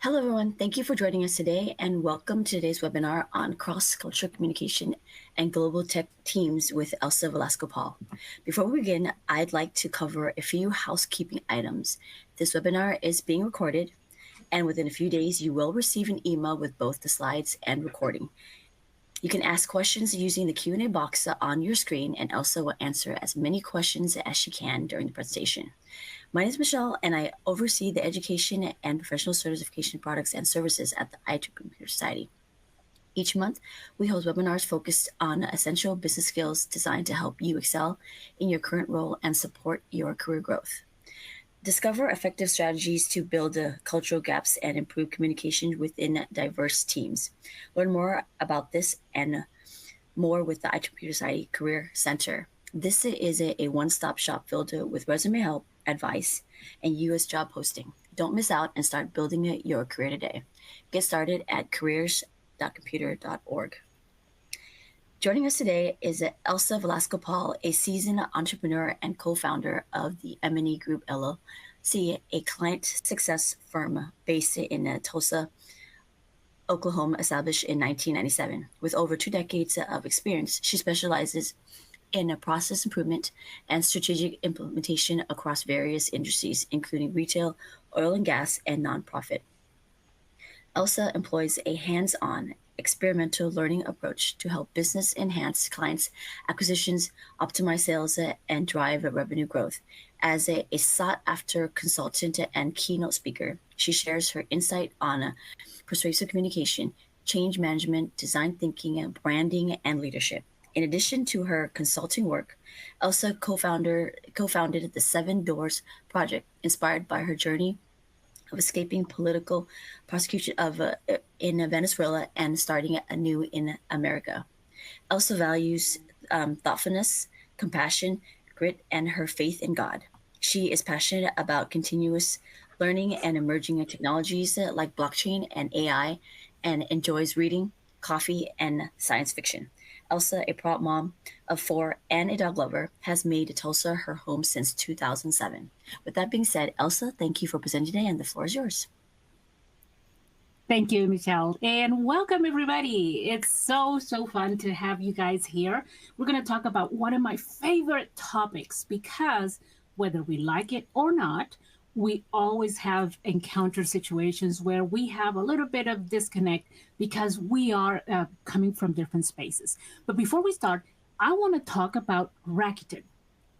Hello, everyone. Thank you for joining us today, and welcome to today's webinar on cross-cultural communication and global tech teams with Elsa Velasco Paul. Before we begin, I'd like to cover a few housekeeping items. This webinar is being recorded, and within a few days, you will receive an email with both the slides and recording. You can ask questions using the Q&A box on your screen, and Elsa will answer as many questions as she can during the presentation. My name is Michelle, and I oversee the education and professional certification products and services at the IT Computer Society. Each month, we host webinars focused on essential business skills designed to help you excel in your current role and support your career growth. Discover effective strategies to build cultural gaps and improve communication within diverse teams. Learn more about this and more with the IT Computer Society Career Center. This is a one-stop shop filled with resume help, advice, and U.S. job posting. Don't miss out and start building your career today. Get started at careers.computer.org. Joining us today is Elsa Velasco Paul, a seasoned entrepreneur and co-founder of the M&E Group LLC, a client success firm based in Tulsa, Oklahoma, established in 1997. With over 2 decades of experience, she specializes in process improvement and strategic implementation across various industries, including retail, oil and gas, and nonprofit. Elsa employs a hands-on, experimental learning approach to help business enhance clients' acquisitions, optimize sales, and drive revenue growth. As a sought-after consultant and keynote speaker, she shares her insight on persuasive communication, change management, design thinking, branding, and leadership. In addition to her consulting work, Elsa co-founded the Seven Doors Project, inspired by her journey of escaping political prosecution in Venezuela and starting anew in America. Elsa values thoughtfulness, compassion, grit, and her faith in God. She is passionate about continuous learning and emerging technologies like blockchain and AI, and enjoys reading, coffee, and science fiction. Elsa, a proud mom of 4 and a dog lover, has made Tulsa her home since 2007. With that being said, Elsa, thank you for presenting today, and the floor is yours. Thank you, Michelle, and welcome everybody. It's so fun to have you guys here. We're going to talk about one of my favorite topics because whether we like it or not, we always have encountered situations where we have a little bit of disconnect because we are coming from different spaces. But before we start, I want to talk about Rakuten.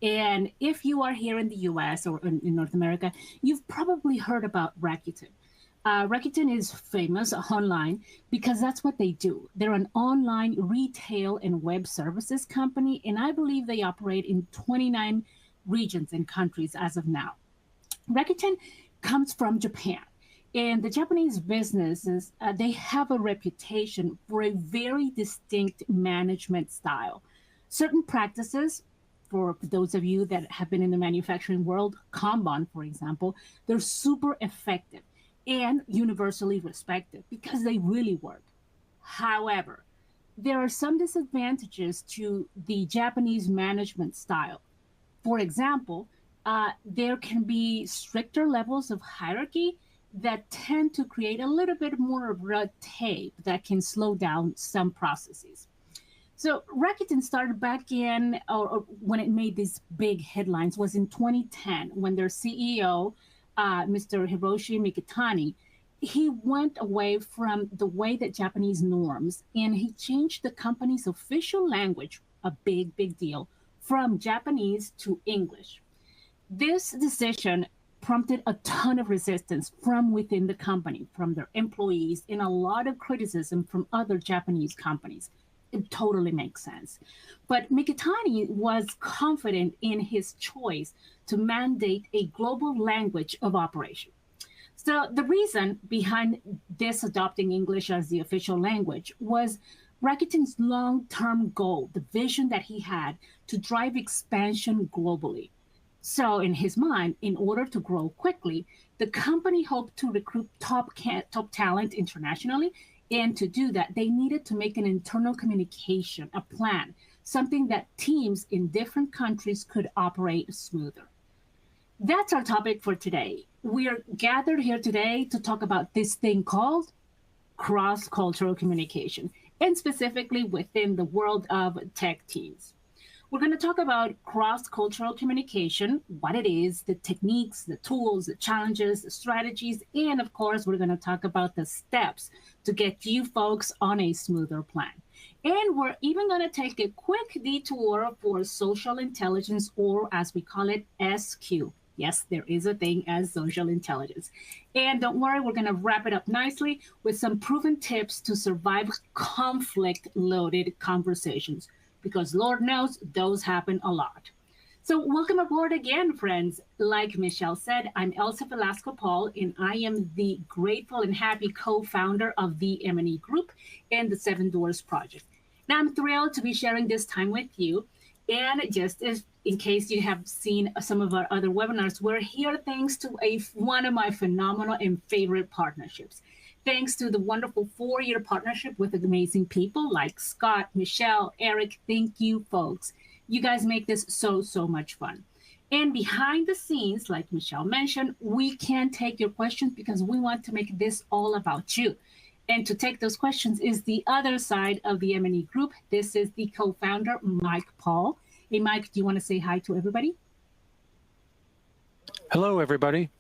And if you are here in the US or in North America, you've probably heard about Rakuten. Rakuten is famous online because that's what they do. They're an online retail and web services company, and I believe they operate in 29 regions and countries as of now. Rakuten comes from Japan, and the Japanese businesses, they have a reputation for a very distinct management style. Certain practices, for those of you that have been in the manufacturing world, Kanban, for example, they're super effective and universally respected because they really work. However, there are some disadvantages to the Japanese management style. For example, there can be stricter levels of hierarchy that tend to create a little bit more of red tape that can slow down some processes. So Rakuten started back in, or when it made these big headlines, was in 2010 when their CEO, Mr. Hiroshi Mikitani, he went away from the way that Japanese norms and he changed the company's official language, a big deal, from Japanese to English. This decision prompted a ton of resistance from within the company, from their employees, and a lot of criticism from other Japanese companies. It totally makes sense. But Mikitani was confident in his choice to mandate a global language of operation. So the reason behind this adopting English as the official language was Rakuten's long-term goal, the vision that he had to drive expansion globally. So in his mind, in order to grow quickly, the company hoped to recruit top talent internationally. And to do that, they needed to make an internal communication, a plan, something that teams in different countries could operate smoother. That's our topic for today. We are gathered here today to talk about this thing called cross cultural communication, and specifically within the world of tech teams. We're going to talk about cross cultural communication, what it is, the techniques, the tools, the challenges, the strategies, and of course, we're going to talk about the steps to get you folks on a smoother plan. And we're even going to take a quick detour for social intelligence, or as we call it, SQ. Yes, there is a thing as social intelligence. And don't worry, we're going to wrap it up nicely with some proven tips to survive conflict loaded conversations, because Lord knows those happen a lot. So, welcome aboard again, friends. Like Michelle said, I'm Elsa Velasco Paul, and I am the grateful and happy co founder of the M&E Group and the Seven Doors Project. Now, I'm thrilled to be sharing this time with you. And just as in case you have seen some of our other webinars, we're here thanks to one of my phenomenal and favorite partnerships. Thanks to the wonderful 4-year partnership with amazing people like Scott, Michelle, Eric. Thank you, folks. You guys make this so, so much fun. And behind the scenes, like Michelle mentioned, we can take your questions because we want to make this all about you. And to take those questions is the other side of the M&E Group. This is the co-founder, Mike Paul. Hey, Mike, do you want to say hi to everybody? Hello, everybody.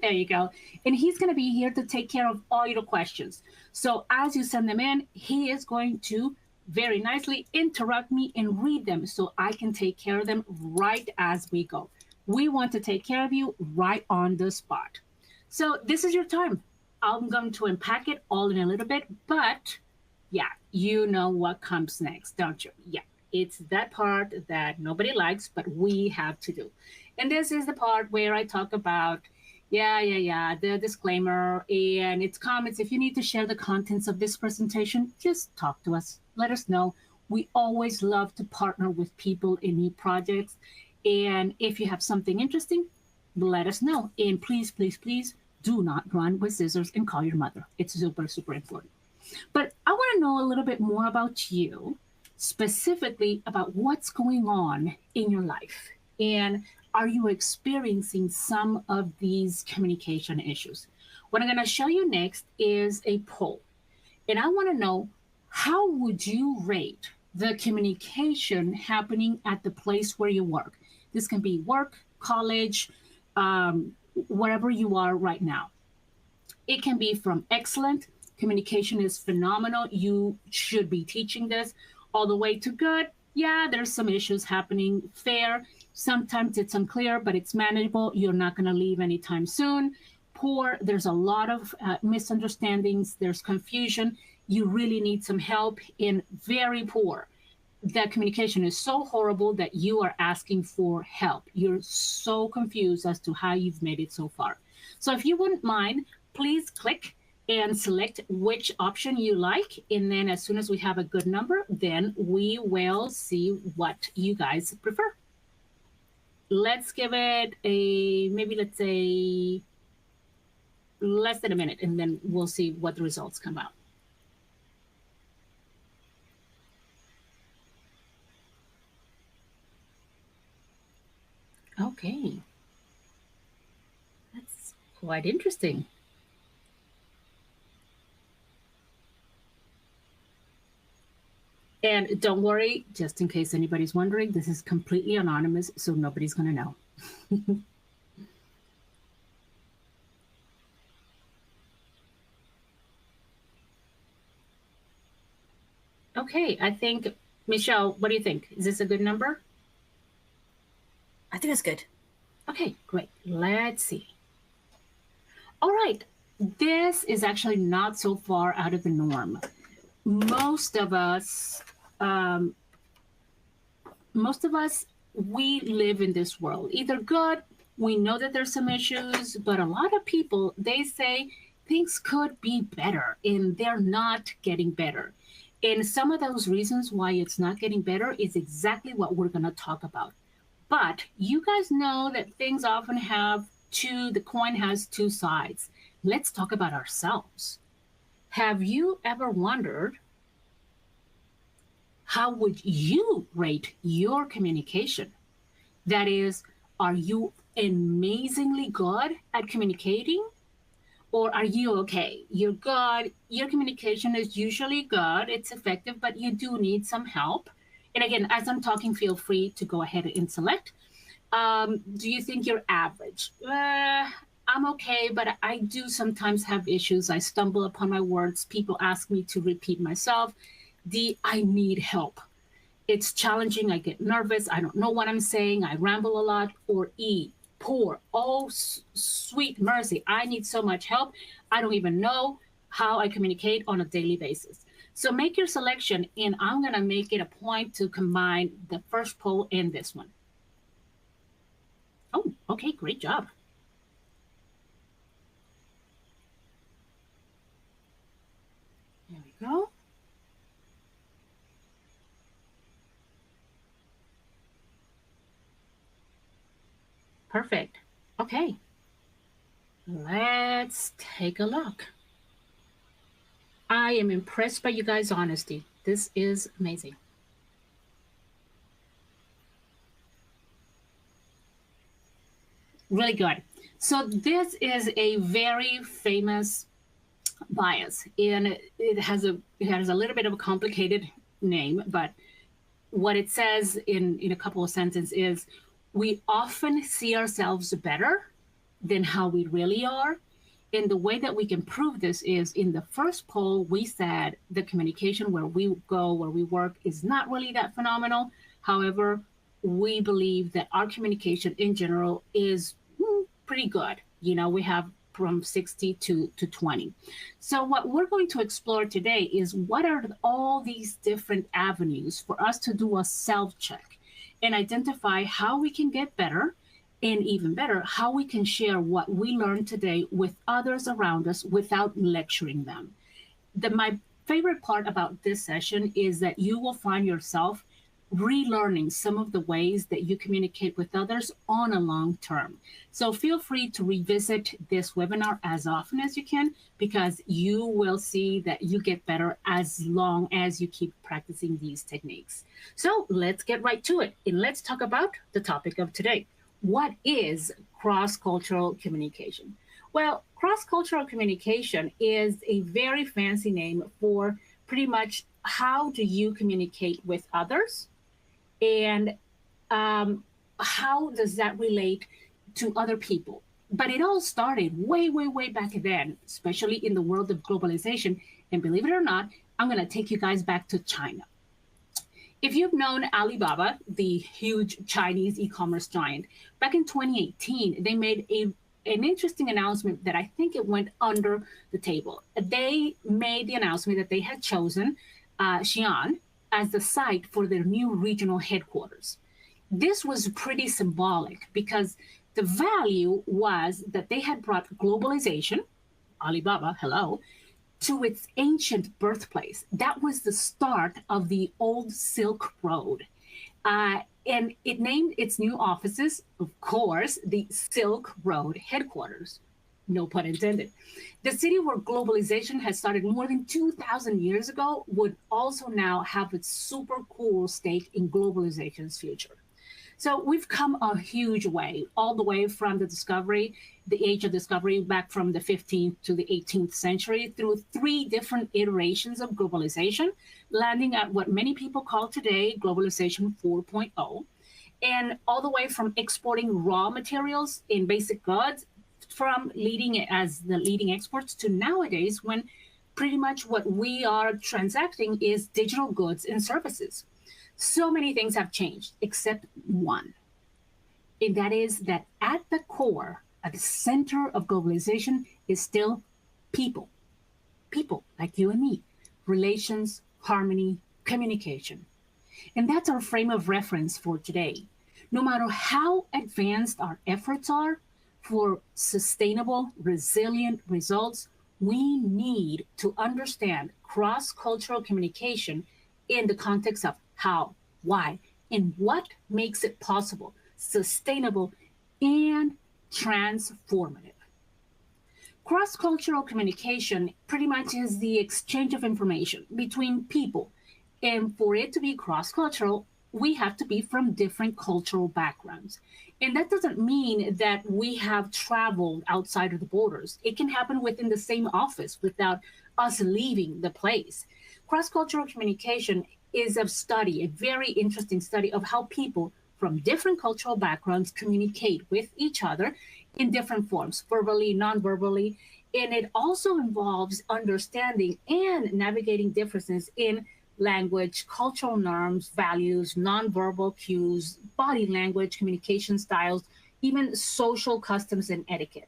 There you go. And he's going to be here to take care of all your questions. So as you send them in, he is going to very nicely interrupt me and read them so I can take care of them right as we go. We want to take care of you right on the spot. So this is your time. I'm going to unpack it all in a little bit, but yeah, you know what comes next, don't you? Yeah, it's that part that nobody likes, but we have to do. And this is the part where I talk about, the disclaimer and its comments. If you need to share the contents of this presentation, just talk to us. Let us know. We always love to partner with people in new projects. And if you have something interesting, let us know. And please, please, please, do not run with scissors and call your mother. It's super, super important. But I want to know a little bit more about you, specifically about what's going on in your life. And are you experiencing some of these communication issues? What I'm going to show you next is a poll. And I want to know, how would you rate the communication happening at the place where you work? This can be work, college, wherever you are right now. It can be from excellent, communication is phenomenal, you should be teaching this, all the way to good. Yeah, there's some issues happening. Fair, sometimes it's unclear, but it's manageable. You're not going to leave anytime soon. Poor, there's a lot of misunderstandings, there's confusion. You really need some help. In very poor, that communication is so horrible that you are asking for help. You're so confused as to how you've made it so far. So if you wouldn't mind, please click and select which option you like. And then as soon as we have a good number, then we will see what you guys prefer. Let's give it a, maybe let's say less than a minute, and then we'll see what the results come out. Okay. That's quite interesting. And don't worry, just in case anybody's wondering, this is completely anonymous, so nobody's going to know. Okay, I think, Michelle, what do you think? Is this a good number? I think that's good. Okay, great. Let's see. All right, this is actually not so far out of the norm. Most of us, we live in this world. Either good, we know that there's some issues, but a lot of people, they say things could be better, and they're not getting better. And some of those reasons why it's not getting better is exactly what we're going to talk about. But you guys know that things often have the coin has two sides. Let's talk about ourselves. Have you ever wondered, how would you rate your communication? That is, are you amazingly good at communicating, or are you okay? You're good. Your communication is usually good. It's effective, but you do need some help. And again, as I'm talking, feel free to go ahead and select. Do you think you're average? I'm okay, but I do sometimes have issues. I stumble upon my words. People ask me to repeat myself. D, I need help. It's challenging. I get nervous. I don't know what I'm saying. I ramble a lot. Or E, poor. Oh, sweet mercy. I need so much help. I don't even know how I communicate on a daily basis. So make your selection, and I'm going to make it a point to combine the first poll and this one. Oh, okay, great job. There we go. Perfect. Okay, let's take a look. I am impressed by you guys' honesty. This is amazing. Really good. So this is a very famous bias, and it has a little bit of a complicated name, but what it says in a couple of sentences is we often see ourselves better than how we really are. And the way that we can prove this is in the first poll, we said the communication where we go, where we work, is not really that phenomenal. However, we believe that our communication in general is pretty good. We have from 60 to 20. So, what we're going to explore today is what are all these different avenues for us to do a self check and identify how we can get better, and even better, how we can share what we learned today with others around us without lecturing them. My favorite part about this session is that you will find yourself relearning some of the ways that you communicate with others on a long term. So feel free to revisit this webinar as often as you can, because you will see that you get better as long as you keep practicing these techniques. So let's get right to it, and let's talk about the topic of today. What is cross-cultural communication? Well, cross-cultural communication is a very fancy name for pretty much how do you communicate with others, and how does that relate to other people. But it all started way, way, way back then, especially in the world of globalization. And believe it or not, I'm going to take you guys back to China. If you've known Alibaba, the huge Chinese e-commerce giant, back in 2018, they made an interesting announcement that I think it went under the table. They made the announcement that they had chosen Xi'an as the site for their new regional headquarters. This was pretty symbolic because the value was that they had brought globalization, Alibaba, hello, to its ancient birthplace. That was the start of the old Silk Road. And it named its new offices, of course, the Silk Road headquarters. No pun intended. The city where globalization had started more than 2,000 years ago would also now have its super cool stake in globalization's future. So we've come a huge way, all the way from the discovery, the age of discovery, back from the 15th to the 18th century, through three different iterations of globalization, landing at what many people call today globalization 4.0, and all the way from exporting raw materials in basic goods, from leading as the leading exports, to nowadays when pretty much what we are transacting is digital goods and services. So many things have changed, except one. And that is that at the core, at the center of globalization, is still people. People like you and me, relations, harmony, communication. And that's our frame of reference for today. No matter how advanced our efforts are for sustainable, resilient results, we need to understand cross cultural communication in the context of how, why, and what makes it possible, sustainable, and transformative. Cross cultural communication pretty much is the exchange of information between people. And for it to be cross cultural, we have to be from different cultural backgrounds. And that doesn't mean that we have traveled outside of the borders. It can happen within the same office without us leaving the place. Cross cultural communication is a study, a very interesting study of how people from different cultural backgrounds communicate with each other in different forms, verbally, non verbally. And it also involves understanding and navigating differences in language, cultural norms, values, nonverbal cues, body language, communication styles, even social customs and etiquette.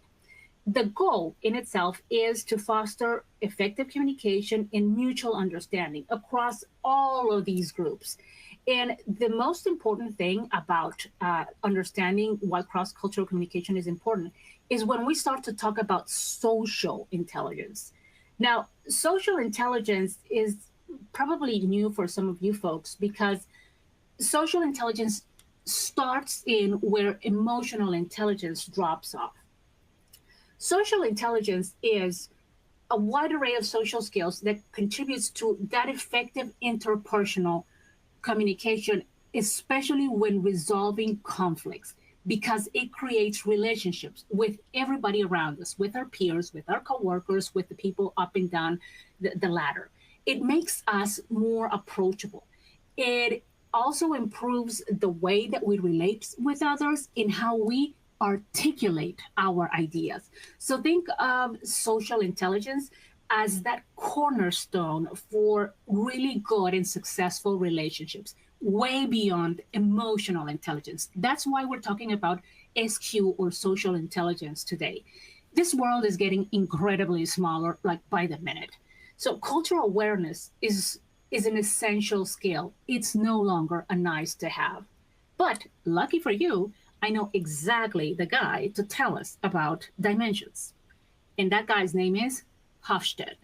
The goal in itself is to foster effective communication and mutual understanding across all of these groups. And the most important thing about understanding why cross cultural communication is important is when we start to talk about social intelligence. Now, social intelligence is probably new for some of you folks because social intelligence starts in where emotional intelligence drops off. Social intelligence is a wide array of social skills that contributes to that effective interpersonal communication, especially when resolving conflicts, because it creates relationships with everybody around us, with our peers, with our coworkers, with the people up and down the ladder. It makes us more approachable. It also improves the way that we relate with others in how we articulate our ideas. So think of social intelligence as that cornerstone for really good and successful relationships, way beyond emotional intelligence. That's why we're talking about SQ or social intelligence today. This world is getting incredibly smaller, like by the minute. So cultural awareness is an essential skill. It's no longer a nice to have. But lucky for you, I know exactly the guy to tell us about dimensions. And that guy's name is Hofstede.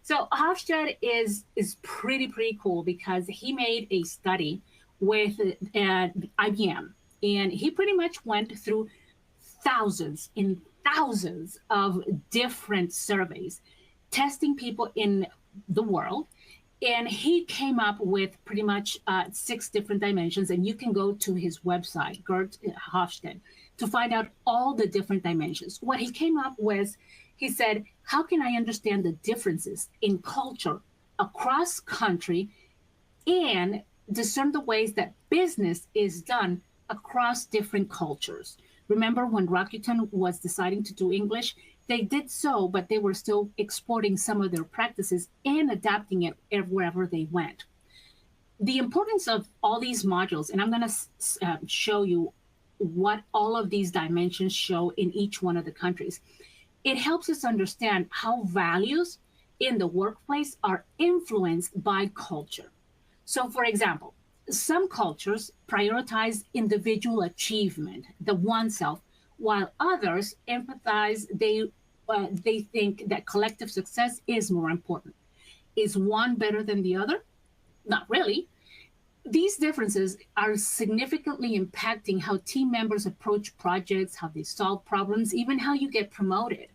So Hofstede is pretty cool because he made a study with IBM, and he pretty much went through thousands and thousands of different surveys, testing people in the world, and he came up with pretty much six different dimensions. And you can go to his website, Gert Hofstede, to find out all the different dimensions. What he came up with, he said, how can I understand the differences in culture across country and discern the ways that business is done across different cultures? Remember when Rakuten was deciding to do English? They did so, but they were still exporting some of their practices and adapting it wherever they went. The importance of all these modules, and I'm going to show you what all of these dimensions show in each one of the countries. It helps us understand how values in the workplace are influenced by culture. So, for example, some cultures prioritize individual achievement, the oneself, while others empathize. They think that collective success is more important. Is one better than the other? Not really. These differences are significantly impacting how team members approach projects, how they solve problems, even how you get promoted.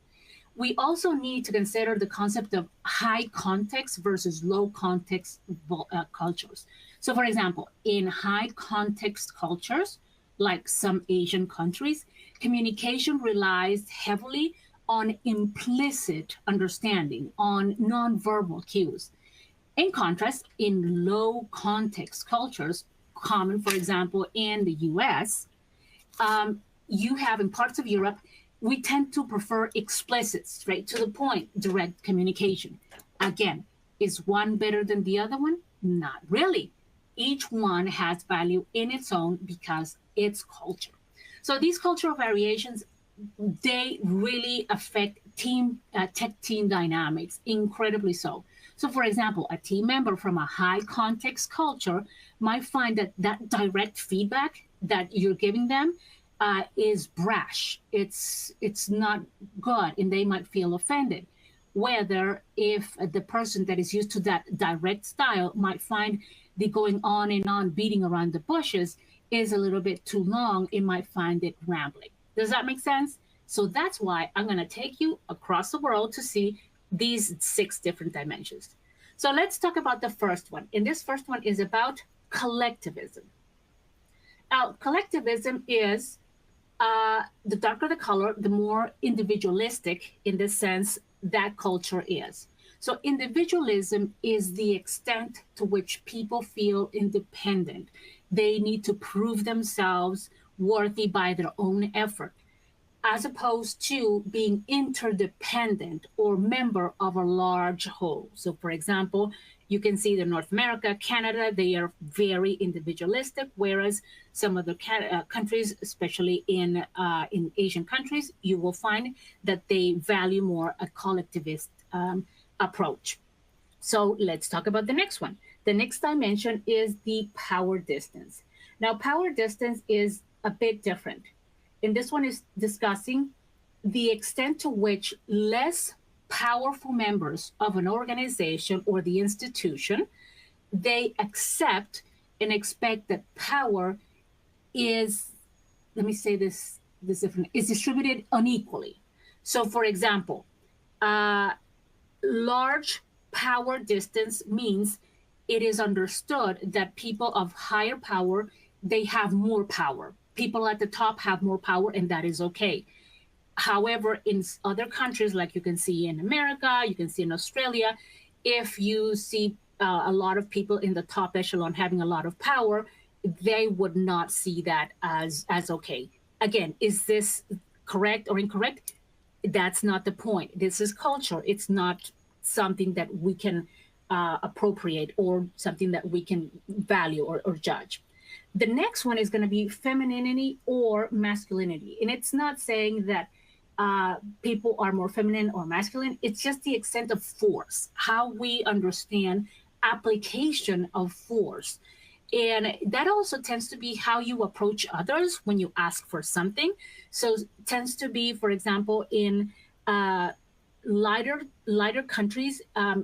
We also need to consider the concept of high context versus low context cultures. So, for example, in high context cultures, like some Asian countries, communication relies heavily on implicit understanding, on nonverbal cues. In contrast, in low context cultures, common, for example, in the US, you have in parts of Europe, we tend to prefer explicit, straight to the point, direct communication. Again, is one better than the other one? Not really. Each one has value in its own because it's culture. So these cultural variations, they really affect tech team dynamics incredibly so. So, for example, a team member from a high context culture might find that that direct feedback that you're giving them is brash. It's not good, and they might feel offended. Whether if the person that is used to that direct style might find the going on and on beating around the bushes is a little bit too long, it might find it rambling. Does that make sense? So that's why I'm going to take you across the world to see these six different dimensions. So let's talk about the first one. And this first one is about collectivism. Now, collectivism is The darker the color, the more individualistic in the sense that culture is. So, individualism is the extent to which people feel independent. They need to prove themselves worthy by their own effort, as opposed to being interdependent or member of a large whole. So, for example, you can see that North America, Canada, they are very individualistic, whereas some other countries, especially in Asian countries, you will find that they value more a collectivist approach. So let's talk about the next one. The next dimension is the power distance. Now, power distance is a bit different. And this one is discussing the extent to which less powerful members of an organization or the institution they accept and expect that power is, let me say this different, is distributed unequally. So, for example, uh, large power distance means it is understood that people of higher power they have more power. People at the top have more power, and that is okay. However, in other countries, like you can see in America, you can see in Australia, if you see a lot of people in the top echelon having a lot of power, they would not see that as okay. Again, is this correct or incorrect? That's not the point. This is culture. It's not something that we can appropriate or something that we can value or judge. The next one is going to be femininity or masculinity. And it's not saying that people are more feminine or masculine. It's just the extent of force, how we understand application of force. And that also tends to be how you approach others when you ask for something. So it tends to be, for example, in lighter countries,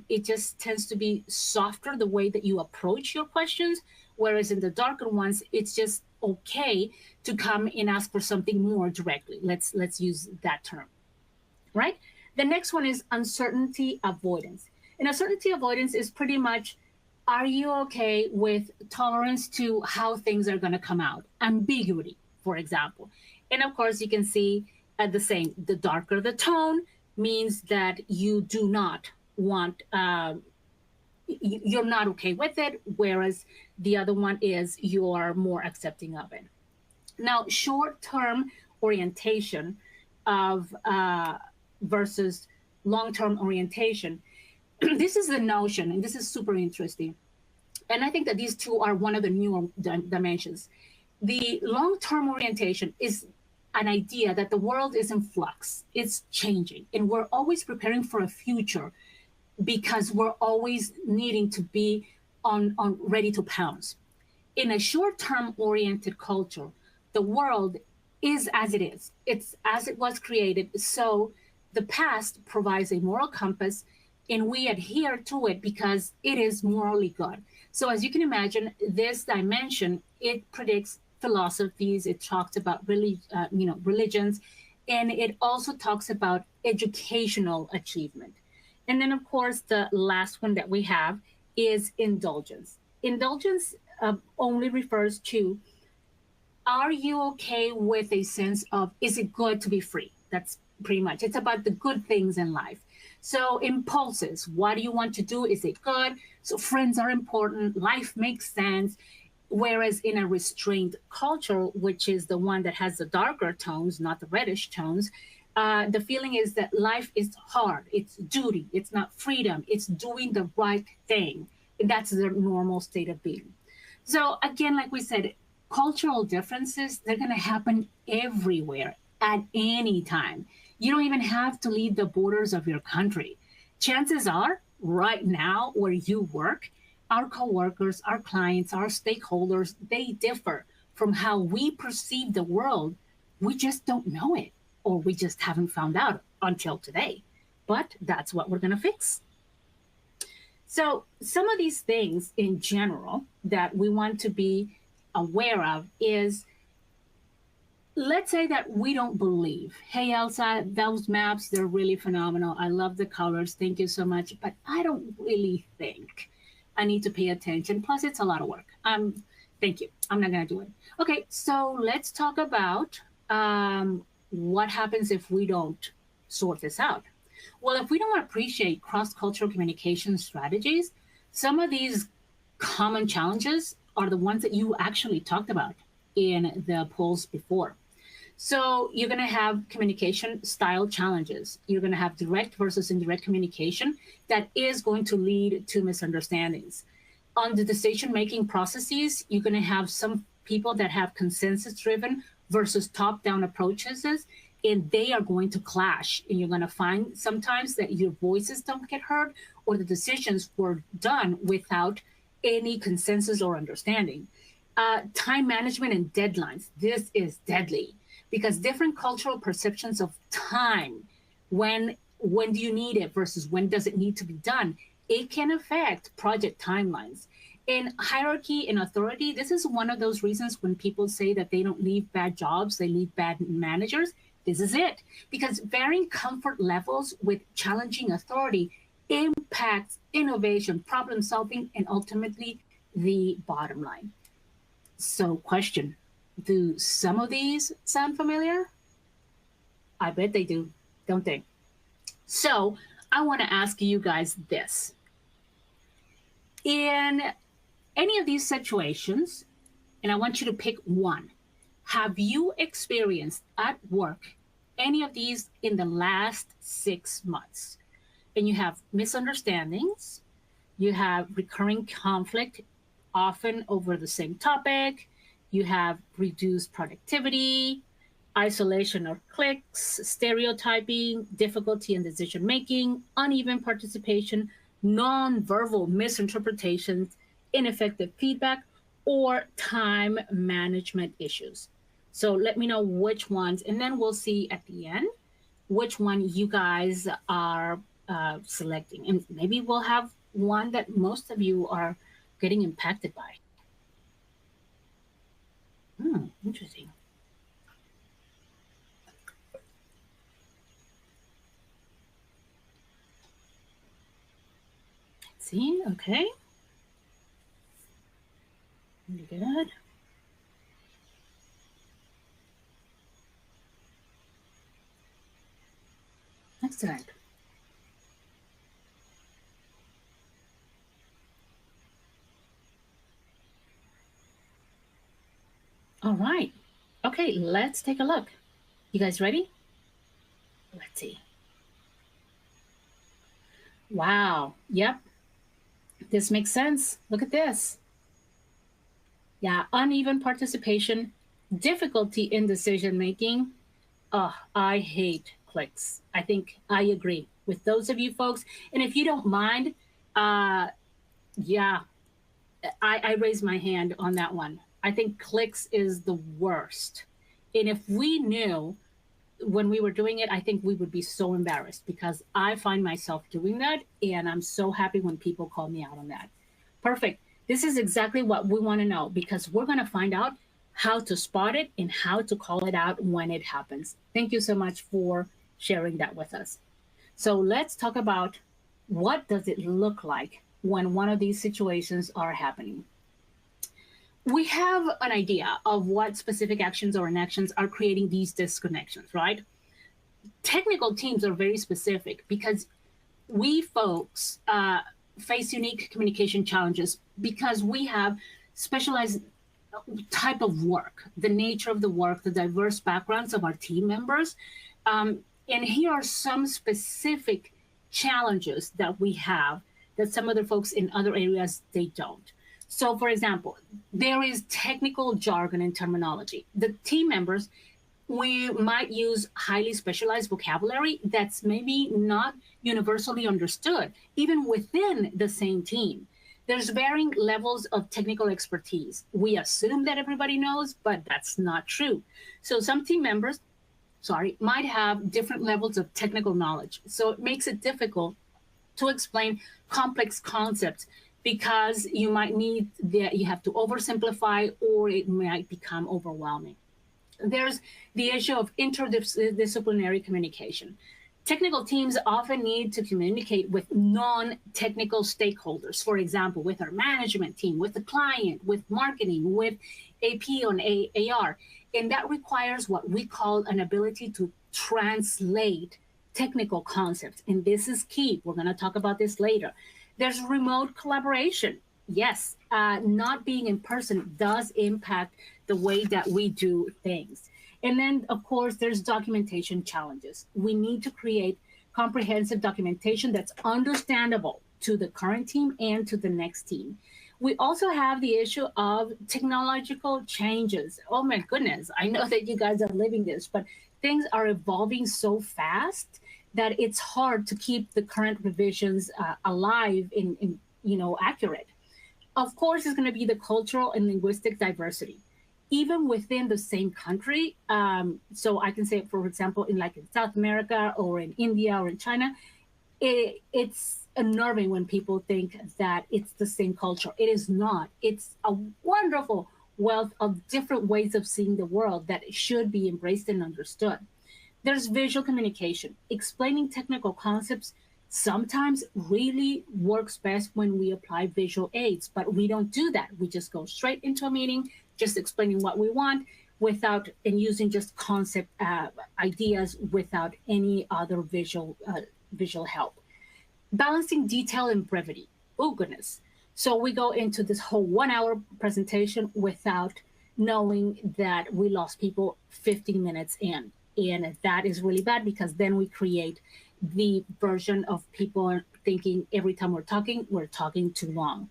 it just tends to be softer the way that you approach your questions. Whereas in the darker ones, it's just okay to come and ask for something more directly. Let's use that term, right? The next one is uncertainty avoidance. And uncertainty avoidance is pretty much, are you okay with tolerance to how things are going to come out? Ambiguity, for example. And of course, you can see the same. The darker the tone means that you do not want, you're not okay with it, whereas the other one is you're more accepting of it. Now, short term orientation of versus long term orientation. This is the notion, and this is super interesting. And I think that these two are one of the newer dimensions. The long term orientation is an idea that the world is in flux, it's changing, and we're always preparing for a future because we're always needing to be on ready to pounce. In a short term oriented culture, the world is as it is, it's as it was created. So the past provides a moral compass and we adhere to it because it is morally good. So as you can imagine, this dimension, it predicts philosophies, it talks about religions, and it also talks about educational achievement. And then, of course, the last one that we have is indulgence. Indulgence only refers to, are you okay with a sense of, is it good to be free? That's pretty much, it's about the good things in life. So impulses, what do you want to do? Is it good? So friends are important, life makes sense. Whereas in a restrained culture, which is the one that has the darker tones, not the reddish tones, the feeling is that life is hard. It's duty. It's not freedom. It's doing the right thing. And that's the normal state of being. So again, like we said, cultural differences, they're going to happen everywhere at any time. You don't even have to leave the borders of your country. Chances are, right now where you work, our coworkers, our clients, our stakeholders, they differ from how we perceive the world. We just don't know it, or we just haven't found out until today. But that's what we're going to fix. So, some of these things in general that we want to be aware of is, let's say that we don't believe, hey, Elsa, those maps, they're really phenomenal. I love the colors. Thank you so much. But I don't really think I need to pay attention. Plus, it's a lot of work. Thank you. I'm not going to do it. Okay, so let's talk about What happens if we don't sort this out? Well, if we don't appreciate cross cultural communication strategies, some of these common challenges are the ones that you actually talked about in the polls before. So you're going to have communication style challenges. You're going to have direct versus indirect communication that is going to lead to misunderstandings. On the decision making processes, you're going to have some people that have consensus driven versus top down approaches, and they are going to clash. And you're going to find sometimes that your voices don't get heard or the decisions were done without any consensus or understanding. Time management and deadlines. This is deadly because different cultural perceptions of time, when do you need it versus when does it need to be done, it can affect project timelines. In hierarchy and authority, this is one of those reasons when people say that they don't leave bad jobs, they leave bad managers. This is it. Because varying comfort levels with challenging authority impacts innovation, problem solving, and ultimately the bottom line. So, question, do some of these sound familiar? I bet they do, don't they? So, I want to ask you guys this. In any of these situations, and I want you to pick one, have you experienced at work any of these in the last 6 months? And you have misunderstandings, you have recurring conflict, often over the same topic, you have reduced productivity, isolation or cliques, stereotyping, difficulty in decision making, uneven participation, non-verbal misinterpretations, ineffective feedback, or time management issues. So let me know which ones, and then we'll see at the end which one you guys are selecting. And maybe we'll have one that most of you are getting impacted by. Interesting. See, okay. Really good. Excellent. All right. Okay, let's take a look. You guys ready? Let's see. Wow. Yep. This makes sense. Look at this. Yeah, uneven participation, difficulty in decision making. Oh, I hate clicks. I think I agree with those of you folks. And if you don't mind, yeah, I raise my hand on that one. I think clicks is the worst. And if we knew when we were doing it, I think we would be so embarrassed because I find myself doing that. And I'm so happy when people call me out on that. Perfect. This is exactly what we want to know because we're going to find out how to spot it and how to call it out when it happens. Thank you so much for sharing that with us. So let's talk about what does it look like when one of these situations are happening. We have an idea of what specific actions or inactions are creating these disconnections, right? Technical teams are very specific because we folks face unique communication challenges because we have specialized type of work, the nature of the work, the diverse backgrounds of our team members. And here are some specific challenges that we have that some other folks in other areas, they don't. So for example, there is technical jargon and terminology. The team members, we might use highly specialized vocabulary that's maybe not universally understood, even within the same team. There's varying levels of technical expertise. We assume that everybody knows, but that's not true. So some team members, might have different levels of technical knowledge. So it makes it difficult to explain complex concepts because you might need that you have to oversimplify or it might become overwhelming. There's the issue of interdisciplinary communication. Technical teams often need to communicate with non-technical stakeholders, for example, with our management team, with the client, with marketing, with AP on AR. And that requires what we call an ability to translate technical concepts. And this is key. We're going to talk about this later. There's remote collaboration. Yes, not being in person does impact the way that we do things. And then, of course, there's documentation challenges. We need to create comprehensive documentation that's understandable to the current team and to the next team. We also have the issue of technological changes. Oh my goodness, I know that you guys are living this, but things are evolving so fast that it's hard to keep the current revisions alive in accurate. Of course, it's going to be the cultural and linguistic diversity even within the same country. So I can say, for example, in South America or in India or in China, it's unnerving when people think that it's the same culture. It is not. It's a wonderful wealth of different ways of seeing the world that should be embraced and understood. There's visual communication. Explaining technical concepts sometimes really works best when we apply visual aids, but we don't do that. We just go straight into a meeting, just explaining what we want without and using just concept ideas without any other visual help. Balancing detail and brevity. Oh goodness. So we go into this whole 1 hour presentation without knowing that we lost people 15 minutes in. And that is really bad because then we create the version of people thinking every time we're talking too long.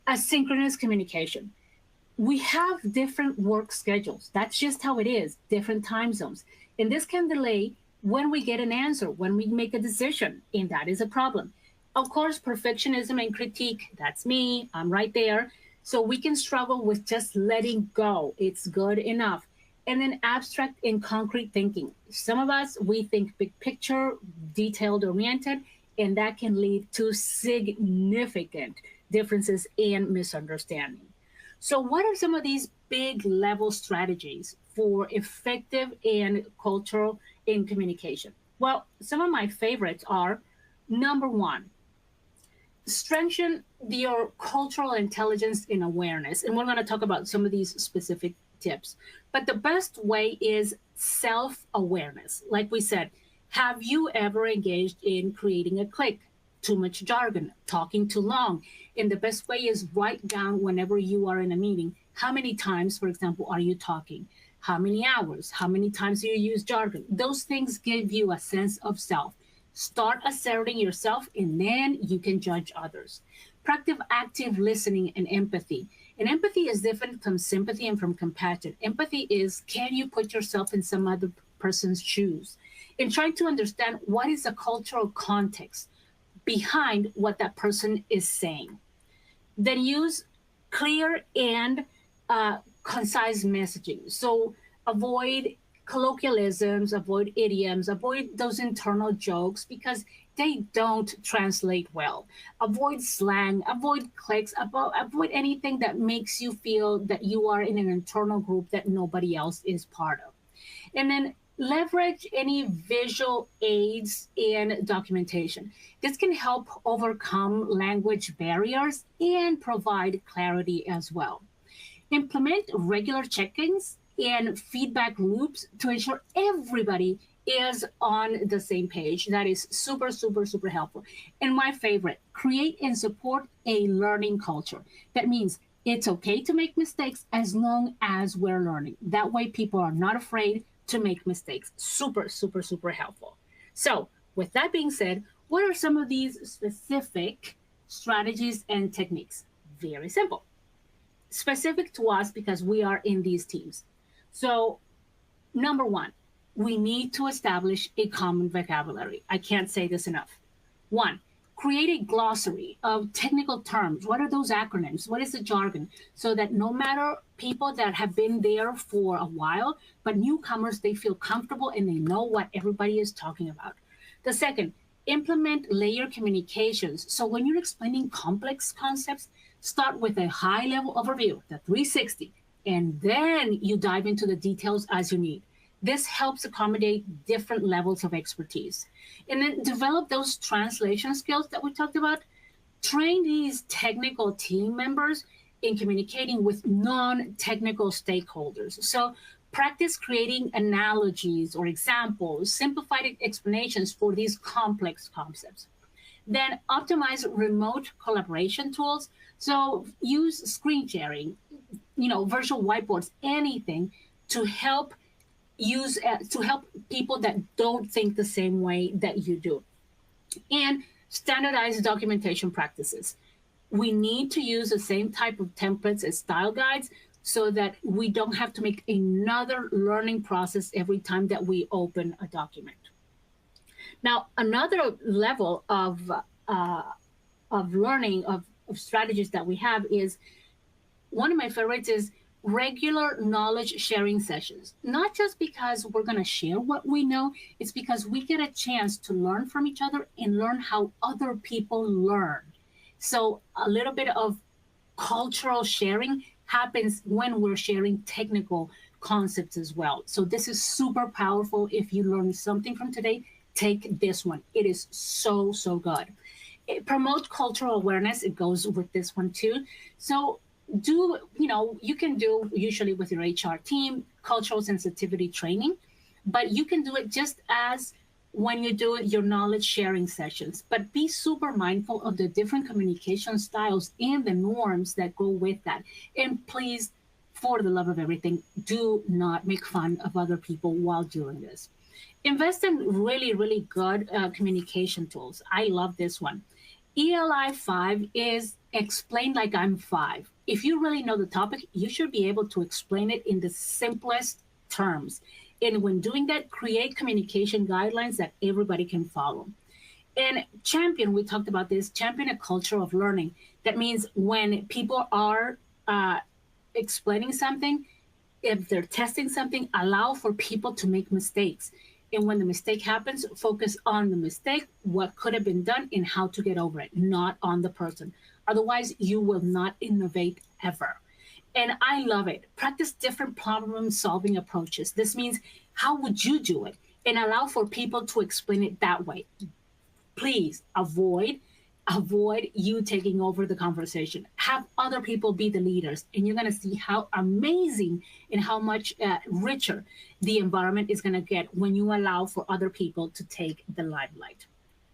Asynchronous communication. We have different work schedules. That's just how it is, different time zones. And this can delay when we get an answer, when we make a decision, and that is a problem. Of course, perfectionism and critique, that's me, I'm right there. So we can struggle with just letting go. It's good enough. And then abstract and concrete thinking. Some of us, we think big picture, detailed oriented, and that can lead to significant differences and misunderstanding. So, what are some of these big level strategies for effective and cultural in communication? Well, some of my favorites are number one, strengthen your cultural intelligence and awareness. And we're going to talk about some of these specific tips. But the best way is self awareness. Like we said, have you ever engaged in creating a click? Too much jargon, talking too long. And the best way is write down whenever you are in a meeting how many times, for example, are you talking? How many hours? How many times do you use jargon? Those things give you a sense of self. Start asserting yourself, and then you can judge others. Practice active listening and empathy. And empathy is different from sympathy and from compassion. Empathy is, can you put yourself in some other person's shoes? And trying to understand what is the cultural context behind what that person is saying. Then use clear and concise messaging. So avoid colloquialisms, avoid idioms, avoid those internal jokes because they don't translate well. Avoid slang, avoid clicks, avoid anything that makes you feel that you are in an internal group that nobody else is part of. And then leverage any visual aids in documentation. This can help overcome language barriers and provide clarity as well. Implement regular check-ins and feedback loops to ensure everybody is on the same page. That is super, super, super helpful. And my favorite, create and support a learning culture. That means it's okay to make mistakes as long as we're learning. That way people are not afraid to make mistakes. Super, super, super helpful. So with that being said, what are some of these specific strategies and techniques? Very simple. Specific to us because we are in these teams. So number one, we need to establish a common vocabulary. I can't say this enough. One, create a glossary of technical terms. What are those acronyms? What is the jargon? So that no matter people that have been there for a while, but newcomers, they feel comfortable and they know what everybody is talking about. The second, implement layer communications. So when you're explaining complex concepts, start with a high level overview, the 360, and then you dive into the details as you need. This helps accommodate different levels of expertise. And then develop those translation skills that we talked about. Train these technical team members in communicating with non-technical stakeholders. So practice creating analogies or examples, simplified explanations for these complex concepts. Then optimize remote collaboration tools. So use screen sharing, virtual whiteboards, anything to help to help people that don't think the same way that you do. And standardize documentation practices. We need to use the same type of templates as style guides so that we don't have to make another learning process every time that we open a document. Now, another level of learning of strategies that we have is one of my favorites is regular knowledge sharing sessions. Not just because we're going to share what we know, it's because we get a chance to learn from each other and learn how other people learn. So, a little bit of cultural sharing happens when we're sharing technical concepts as well. So, this is super powerful. If you learn something from today, take this one. It is so, so good. It promote cultural awareness. It goes with this one too. So, you can do usually with your HR team cultural sensitivity training, but you can do it just as when you do your knowledge sharing sessions. But be super mindful of the different communication styles and the norms that go with that. And please, for the love of everything, do not make fun of other people while doing this. Invest in really, really good communication tools. I love this one. ELI 5 is explain like I'm 5. If you really know the topic, you should be able to explain it in the simplest terms. And when doing that, create communication guidelines that everybody can follow. And champion, we talked about this, champion a culture of learning. That means when people are explaining something, if they're testing something, allow for people to make mistakes. And when the mistake happens, focus on the mistake, what could have been done, and how to get over it, not on the person. Otherwise, you will not innovate ever. And I love it. Practice different problem solving approaches. This means how would you do it? And allow for people to explain it that way. Please avoid you taking over the conversation. Have other people be the leaders, and you're going to see how amazing and how much richer the environment is going to get when you allow for other people to take the limelight.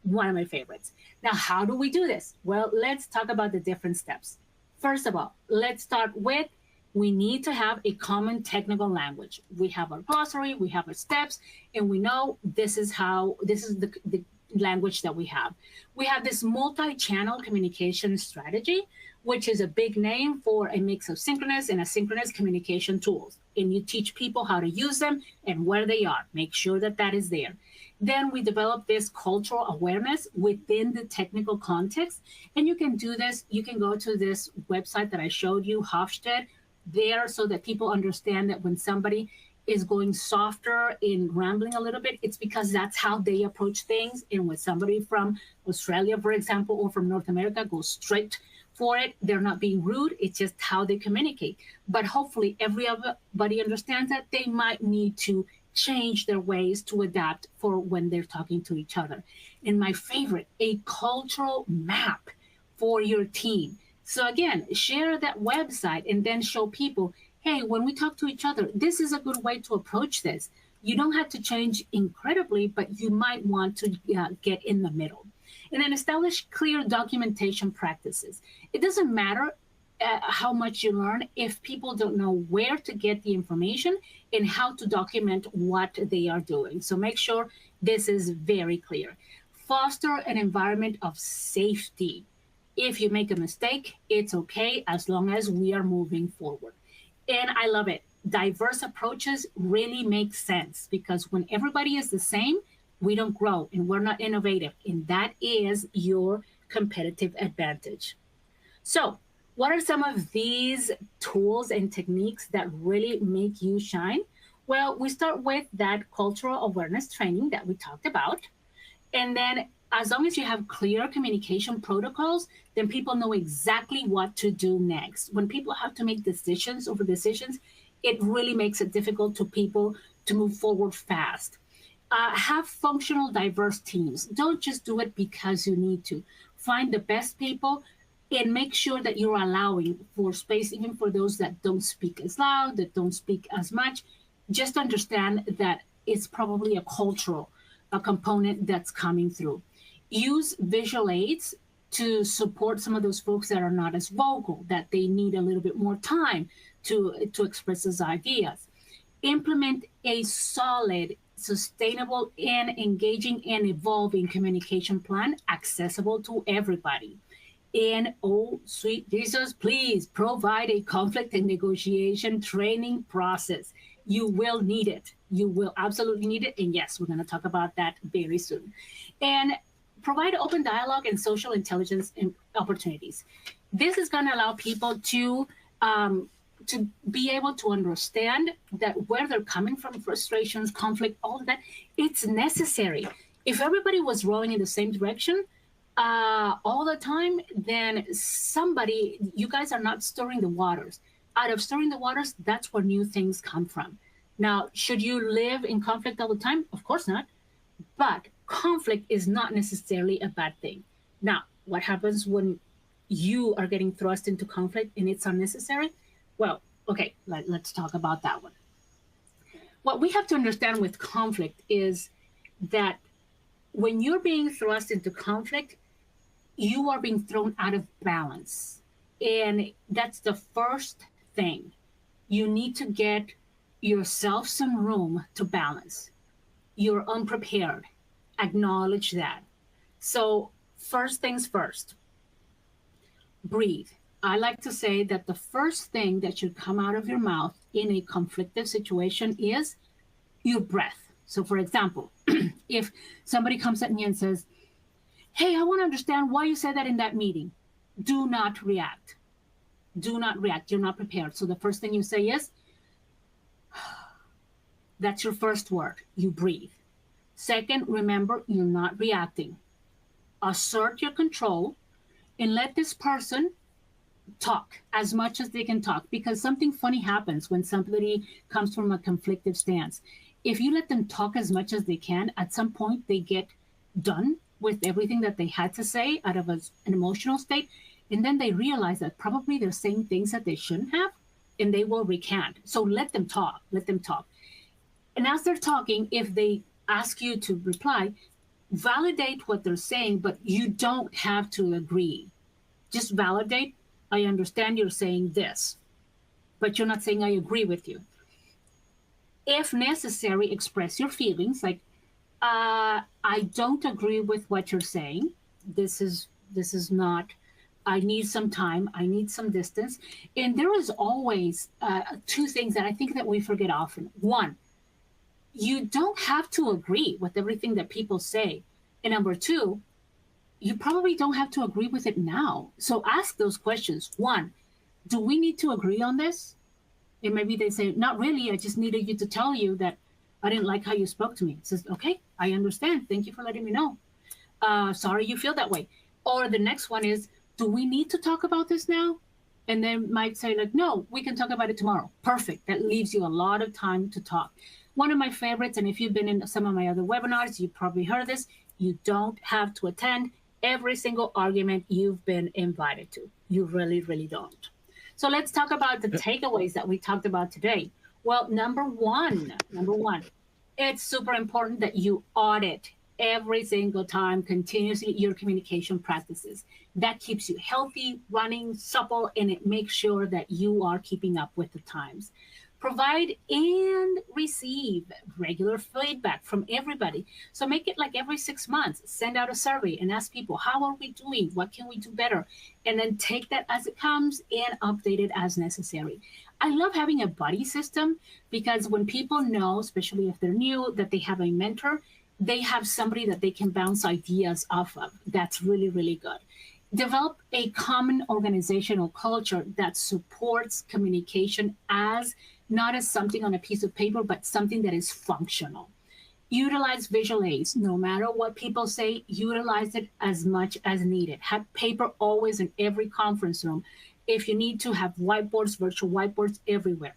One of my favorites. Now, how do we do this? Well, let's talk about the different steps. First of all, let's start with we need to have a common technical language. We have our glossary, we have our steps, and we know this is the language that we have. We have this multi-channel communication strategy, which is a big name for a mix of synchronous and asynchronous communication tools. And you teach people how to use them and where they are. Make sure that that is there. Then we develop this cultural awareness within the technical context. And you can do this. You can go to this website that I showed you, Hofstede, there so that people understand that when somebody is going softer in rambling a little bit, it's because that's how they approach things. And when somebody from Australia, for example, or from North America goes straight for it, they're not being rude. It's just how they communicate. But hopefully everybody understands that they might need to change their ways to adapt for when they're talking to each other. And my favorite, a cultural map for your team. So again, share that website and then show people, hey, when we talk to each other, this is a good way to approach this. You don't have to change incredibly, but you might want to get in the middle. And then establish clear documentation practices. It doesn't matter how much you learn if people don't know where to get the information and how to document what they are doing. So make sure this is very clear. Foster an environment of safety. If you make a mistake, it's okay as long as we are moving forward. And I love it. Diverse approaches really make sense because when everybody is the same, we don't grow and we're not innovative. And that is your competitive advantage. So, what are some of these tools and techniques that really make you shine? Well, we start with that cultural awareness training that we talked about. And then as long as you have clear communication protocols, then people know exactly what to do next. When people have to make decisions over decisions, it really makes it difficult to people to move forward fast. Have functional diverse teams. Don't just do it because you need to. Find the best people and make sure that you're allowing for space, even for those that don't speak as loud, that don't speak as much. Just understand that it's probably a cultural a component that's coming through. Use visual aids to support some of those folks that are not as vocal, that they need a little bit more time to express those ideas. Implement a solid, sustainable, and engaging and evolving communication plan accessible to everybody. And oh, sweet Jesus, please provide a conflict and negotiation training process. You will need it. You will absolutely need it. And yes, we're going to talk about that very soon. And provide open dialogue and social intelligence opportunities. This is going to allow people to be able to understand that where they're coming from, frustrations, conflict, all of that, it's necessary. If everybody was rowing in the same direction, all the time, then somebody, you guys are not stirring the waters. Out of stirring the waters, that's where new things come from. Now, should you live in conflict all the time? Of course not. But conflict is not necessarily a bad thing. Now, what happens when you are getting thrust into conflict and it's unnecessary? Well, okay, let's talk about that one. What we have to understand with conflict is that when you're being thrust into conflict, you are being thrown out of balance. And that's the first thing. You need to get yourself some room to balance. You're unprepared. Acknowledge that. So, first things first, breathe. I like to say that the first thing that should come out of your mouth in a conflictive situation is your breath. So, for example, if somebody comes at me and says, "Hey, I want to understand why you said that in that meeting," do not react. Do not react. You're not prepared. So, the first thing you say is, that's your first word. You breathe. Second, remember, you're not reacting. Assert your control and let this person talk as much as they can talk, because something funny happens when somebody comes from a conflictive stance. If you let them talk as much as they can, at some point they get done with everything that they had to say out of an emotional state, and then they realize that probably they're saying things that they shouldn't have, and they will recant. So let them talk. Let them talk. And as they're talking, if they ask you to reply, validate what they're saying, but you don't have to agree. Just validate. I understand you're saying this, but you're not saying I agree with you. If necessary, express your feelings. Like, I don't agree with what you're saying. This is not. I need some time. I need some distance. And there is always two things that I think that we forget often. One, you don't have to agree with everything that people say. And number two, you probably don't have to agree with it now. So ask those questions. One, do we need to agree on this? And maybe they say, not really. I just needed you to tell you that I didn't like how you spoke to me. It says, okay, I understand. Thank you for letting me know. Sorry you feel that way. Or the next one is, do we need to talk about this now? And they might say, like, no, we can talk about it tomorrow. Perfect. That leaves you a lot of time to talk. One of my favorites, and if you've been in some of my other webinars, you've probably heard this, you don't have to attend every single argument you've been invited to. You really, really don't. So let's talk about the takeaways that we talked about today. Well, number one, it's super important that you audit every single time continuously your communication practices. That keeps you healthy, running, supple, and it makes sure that you are keeping up with the times. Provide and receive regular feedback from everybody. So make it like every 6 months. Send out a survey and ask people, how are we doing? What can we do better? And then take that as it comes and update it as necessary. I love having a buddy system because when people know, especially if they're new, that they have a mentor, they have somebody that they can bounce ideas off of. That's really, really good. Develop a common organizational culture that supports communication as not as something on a piece of paper, but something that is functional. Utilize visual aids. No matter what people say, utilize it as much as needed. Have paper always in every conference room. If you need to, have whiteboards, virtual whiteboards everywhere.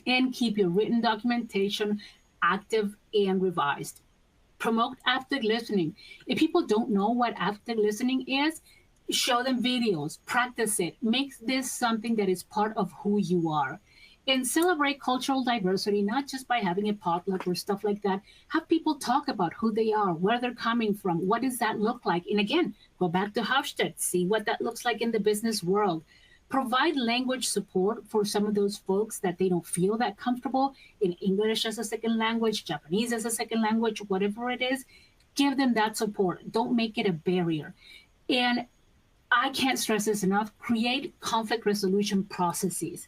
And keep your written documentation active and revised. Promote active listening. If people don't know what active listening is, Show them videos, practice it, make this something that is part of who you are. And celebrate cultural diversity, not just by having a potluck or stuff like that. Have people talk about who they are, where they're coming from, what does that look like? And again, go back to Hofstede, see what that looks like in the business world. Provide language support for some of those folks that they don't feel that comfortable in English as a second language, Japanese as a second language, whatever it is. Give them that support. Don't make it a barrier. And I can't stress this enough, create conflict resolution processes.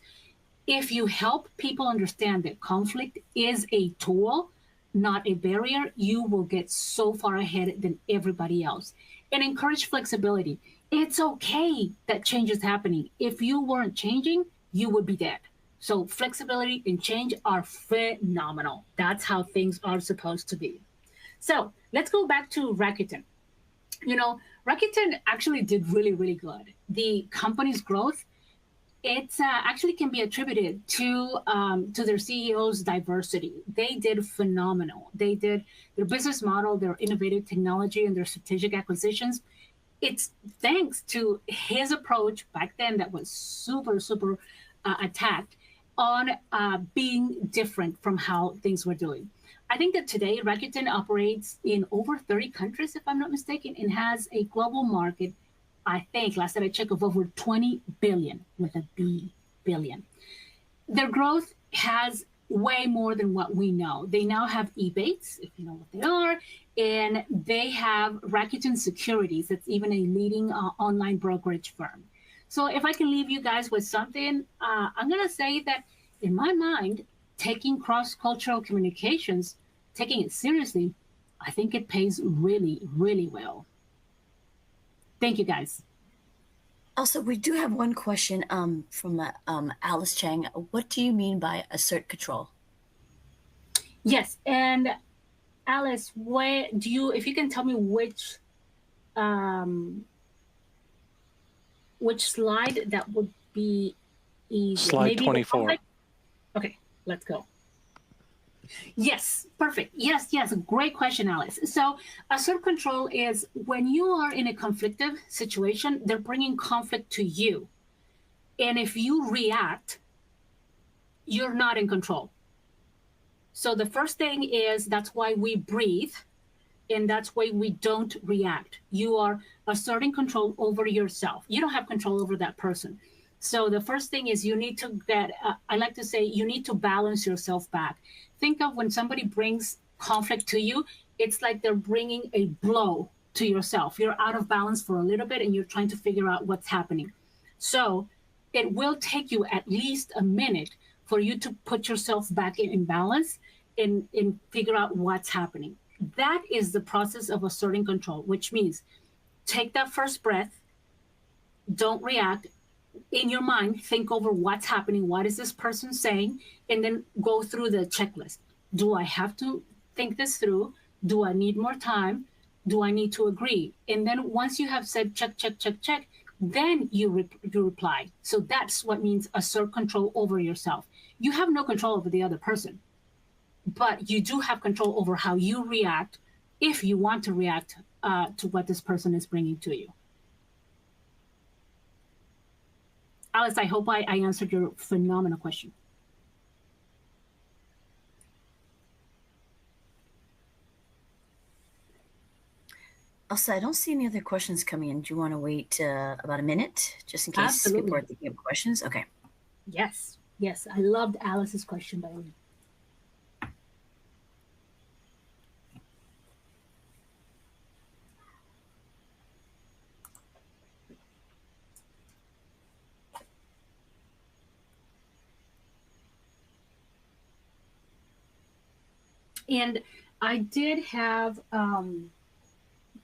If you help people understand that conflict is a tool, not a barrier, you will get so far ahead than everybody else. And encourage flexibility. It's okay that change is happening. If you weren't changing, you would be dead. So flexibility and change are phenomenal. That's how things are supposed to be. So let's go back to Rakuten. Rakuten actually did really, really good. The company's growth, it's actually can be attributed to their CEO's diversity. They did phenomenal. They did their business model, their innovative technology, and their strategic acquisitions. It's thanks to his approach back then that was super, super attacked on being different from how things were doing. I think that today Rakuten operates in over 30 countries, if I'm not mistaken, and has a global market, I think, last time I checked, of over 20 billion with a B billion. Their growth has way more than what we know. They now have Ebates, if you know what they are, and they have Rakuten Securities, that's even a leading online brokerage firm. So if I can leave you guys with something, I'm going to say that in my mind, taking cross-cultural communications, taking it seriously, I think it pays really, really well. Thank you, guys. Also, we do have one question from Alice Chang. What do you mean by assert control? Yes, and Alice, where do you, if you can tell me um, which slide that would be easier? Slide Maybe the 24. Okay, let's go. Yes, perfect. Yes, yes, great question, Alice. So, assert control is when you are in a conflictive situation, they're bringing conflict to you. And if you react, you're not in control. So, the first thing is that's why we breathe, and that's why we don't react. You are asserting control over yourself. You don't have control over that person. So the first thing is you need to get, I like to say, you need to balance yourself back. Think of when somebody brings conflict to you, it's like they're bringing a blow to yourself. You're out of balance for a little bit and you're trying to figure out what's happening. So it will take you at least a minute for you to put yourself back in balance and figure out what's happening. That is the process of asserting control, which means take that first breath, don't react. In your mind, think over what's happening, what is this person saying, and then go through the checklist. Do I have to think this through? Do I need more time? Do I need to agree? And then once you have said check, check, check, check, then you reply. So that's what means assert control over yourself. You have no control over the other person, but you do have control over how you react if you want to react to what this person is bringing to you. Alice, I hope I answered your phenomenal question. Also, I don't see any other questions coming in. Do you want to wait about a minute just in case Absolutely. people are thinking of questions? Okay. Yes, yes. I loved Alice's question, by the way. And I did have,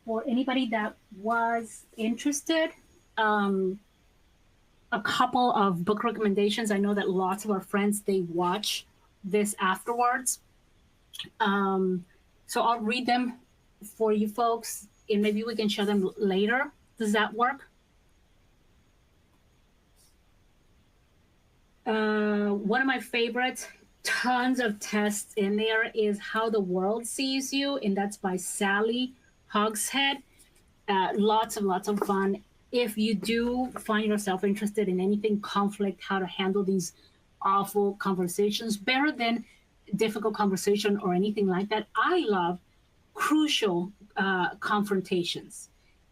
for anybody that was interested, a couple of book recommendations. I know that lots of our friends, they watch this afterwards. So I'll read them for you folks, and maybe we can share them later. Does that work? One of my favorites, tons of tests in there, is How the World Sees You, and that's by Sally Hogshead. Lots of fun. if you do find yourself interested in anything conflict, how to handle these awful conversations better than difficult conversation or anything like that, I love crucial confrontations.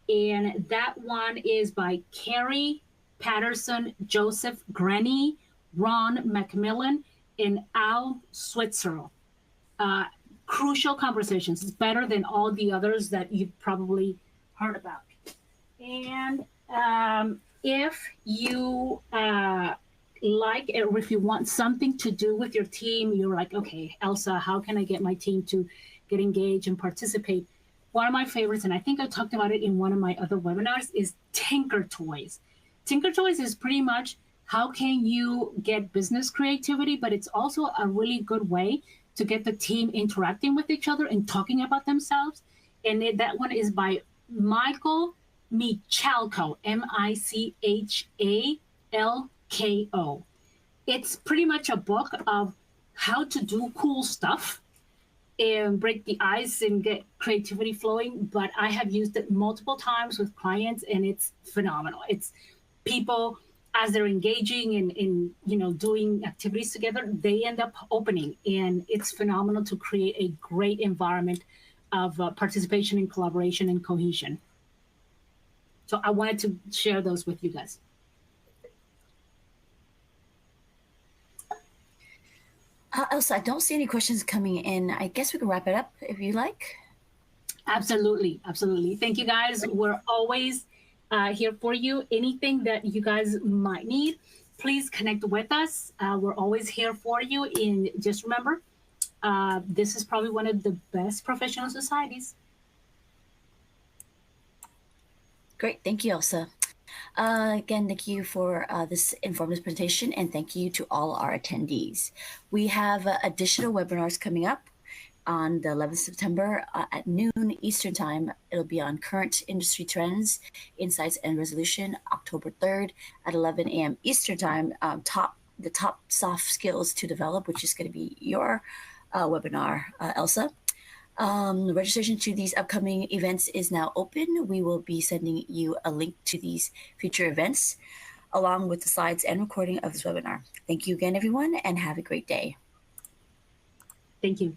And that one is by Carrie Patterson, Joseph Grenny, Ron Macmillan, and Al Switzer. Uh, Crucial conversations. It's better than all the others that you've probably heard about. And if you like, or if you want something to do with your team, you're like, okay, Elsa, how can I get my team to get engaged and participate? One of my favorites, and I think I talked about it in one of my other webinars, is Tinker Toys. Tinker Toys is pretty much how can you get business creativity, but it's also a really good way to get the team interacting with each other and talking about themselves. And that one is by Michael Michalko, Michalko. It's pretty much a book of how to do cool stuff and break the ice and get creativity flowing. But I have used it multiple times with clients, and it's phenomenal. It's people as they're engaging in doing activities together, they end up opening, and it's phenomenal to create a great environment of participation and collaboration and cohesion. So I wanted to share those with you guys. Elsa, I don't see any questions coming in. I guess we can wrap it up if you like. Absolutely. Absolutely. Thank you, guys. We're always here for you. Anything that you guys might need, please connect with us. We're always here for you. And just remember, this is probably one of the best professional societies. Great. Thank you, Elsa. Again, thank you for this informative presentation, and thank you to all our attendees. We have additional webinars coming up on the 11th of September at noon Eastern Time. It'll be on current industry trends, insights, and resolution. October 3rd at 11 a.m. Eastern Time, the top soft skills to develop, which is going to be your webinar, Elsa. Registration to these upcoming events is now open. We will be sending you a link to these future events along with the slides and recording of this webinar. Thank you again, everyone, and have a great day. Thank you.